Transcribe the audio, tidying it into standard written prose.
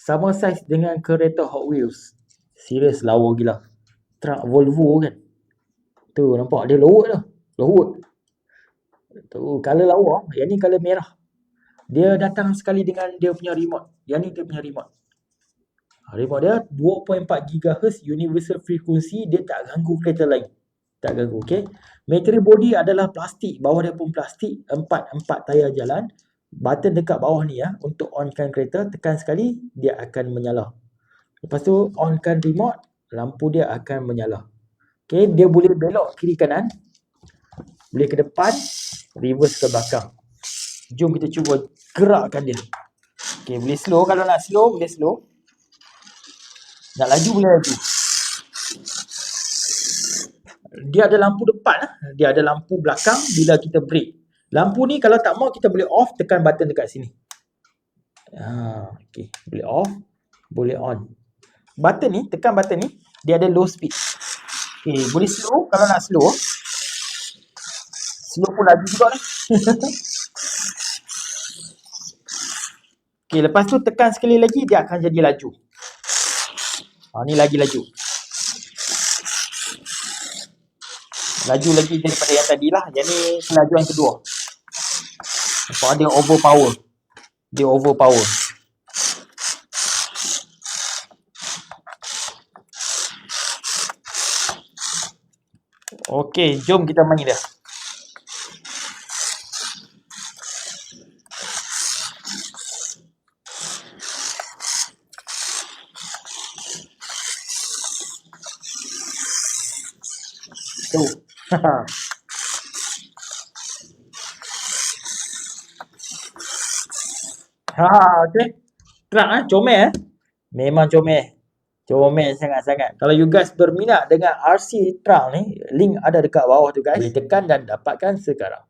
Sama saiz dengan kereta Hot Wheels. Serius lawa gila. Truck Volvo kan. Tu nampak dia lorot tu. Lorot. Tu color lawa. Yang ni color merah. Dia datang sekali dengan dia punya remote. Yang ni dia punya remote. Remote dia 2.4 GHz universal frequency. Dia tak ganggu kereta lain. Tak ganggu, okay. Material body adalah plastik. Bawah dia pun plastik. Empat tayar jalan. Button dekat bawah ni ya. Untuk onkan kereta. Tekan sekali. Dia akan menyala. Lepas tu onkan remote. Lampu dia akan menyala. Okay. Dia boleh belok kiri kanan. Boleh ke depan. Reverse ke belakang. Jom kita cuba gerakkan dia. Okay. Boleh slow. Kalau nak slow. Boleh slow. Nak laju boleh laju. Dia ada lampu depan. Dia ada lampu belakang bila kita brake. Lampu ni kalau tak mau kita boleh off. Tekan button dekat sini. Okay. Boleh off. Boleh on. Button ni. Tekan button ni. Dia ada low speed. Okay. Boleh slow. Kalau nak slow. Slow pun laju juga lah. Okay. Lepas tu tekan sekali lagi. Dia akan jadi laju. Ni lagi laju. Laju lagi daripada yang tadi lah. Yang ni kelajuan kedua. Sebab dia overpower. Dia overpower. Okey, jom kita main dia. Tu. Okey. Truck comel Memang comel. Comel sangat-sangat. Kalau you guys berminat dengan RC truck ni, link ada dekat bawah tu guys. Boleh tekan dan dapatkan sekarang.